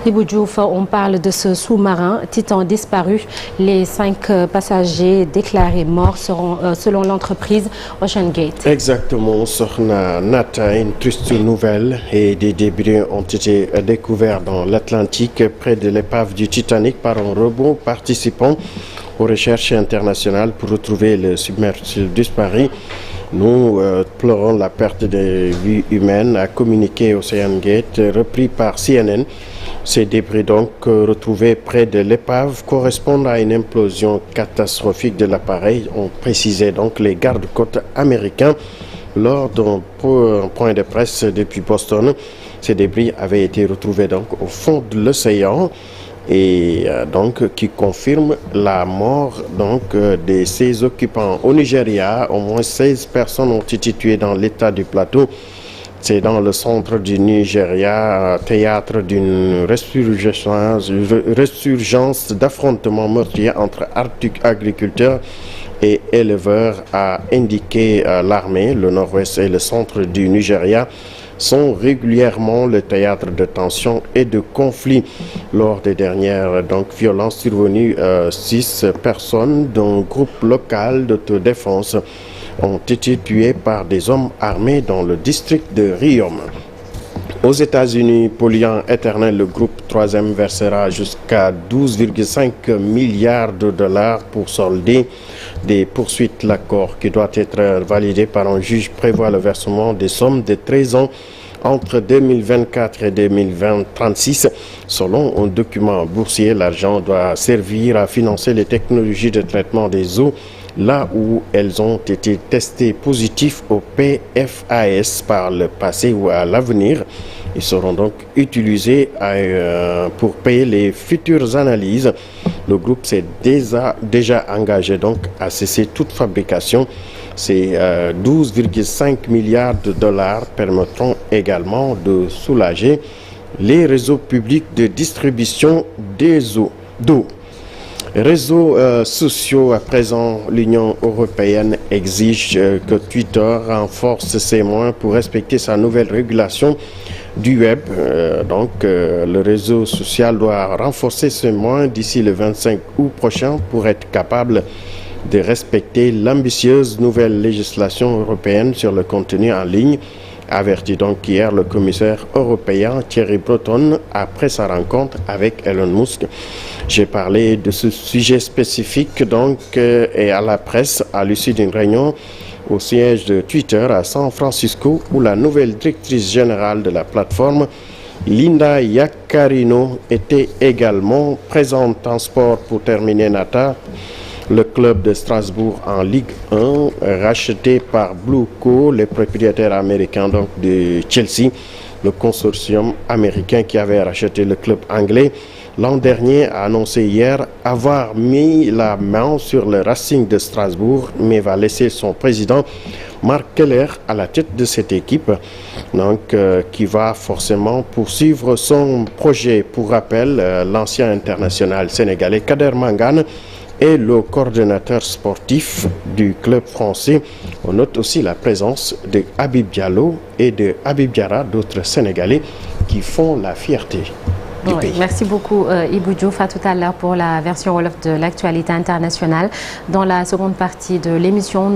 Ibou Diouf, on parle de ce sous-marin Titan disparu. Les 5 passagers déclarés morts seront, selon l'entreprise Ocean Gate. Exactement, Sokhna Nata, une triste nouvelle et des débris ont été découverts dans l'Atlantique près de l'épave du Titanic par un robot participant aux recherches internationales pour retrouver le submersible disparu. Nous pleurons la perte des vies humaines, a communiqué Ocean Gate, repris par CNN. Ces débris donc retrouvés près de l'épave correspondent à une implosion catastrophique de l'appareil, ont précisé donc les gardes-côtes américains lors d'un point de presse depuis Boston. Ces débris avaient été retrouvés donc au fond de l'océan et donc qui confirme la mort donc de ses occupants. Au Nigeria, au moins 16 personnes ont été tuées dans l'état du Plateau. C'est dans le centre du Nigeria, théâtre d'une résurgence d'affrontements meurtriers entre agriculteurs et éleveurs, a indiqué l'armée. Le nord-ouest et le centre du Nigeria sont régulièrement le théâtre de tensions et de conflits. Lors des dernières violences survenues, 6 personnes d'un groupe local d'autodéfense ont été tués par des hommes armés dans le district de Riom. Aux États-Unis, polluant éternel, le groupe 3e versera jusqu'à 12,5 milliards de dollars pour solder des poursuites. L'accord, qui doit être validé par un juge, prévoit le versement des sommes de 13 ans entre 2024 et 2036. Selon un document boursier, l'argent doit servir à financer les technologies de traitement des eaux là où elles ont été testées positives au PFAS par le passé ou à l'avenir. Ils seront donc utilisés pour payer les futures analyses. Le groupe s'est déjà engagé donc à cesser toute fabrication. Ces 12,5 milliards de dollars permettront également de soulager les réseaux publics de distribution d'eau. Réseaux sociaux, à présent, l'Union européenne exige que Twitter renforce ses moyens pour respecter sa nouvelle régulation du web. Le réseau social doit renforcer ses moyens d'ici le 25 août prochain pour être capable de respecter l'ambitieuse nouvelle législation européenne sur le contenu en ligne, avertit donc hier le commissaire européen Thierry Breton après sa rencontre avec Elon Musk. J'ai parlé de ce sujet spécifique et à la presse à l'issue d'une réunion au siège de Twitter à San Francisco, où la nouvelle directrice générale de la plateforme, Linda Yaccarino, était également présente en sport. Pour terminer, Nata, le club de Strasbourg en Ligue 1, racheté par Blueco, les propriétaires américains de Chelsea, le consortium américain qui avait racheté le club anglais l'an dernier, a annoncé hier avoir mis la main sur le Racing de Strasbourg, mais va laisser son président Marc Keller à la tête de cette équipe, qui va forcément poursuivre son projet. Pour rappel, l'ancien international sénégalais Kader Mangane est le coordonnateur sportif du club français. On note aussi la présence de Habib Diallo et de Habib Diarra, d'autres Sénégalais qui font la fierté du pays. Merci beaucoup Ibou Diouf. À tout à l'heure pour la version Wolof de l'actualité internationale. Dans la seconde partie de l'émission,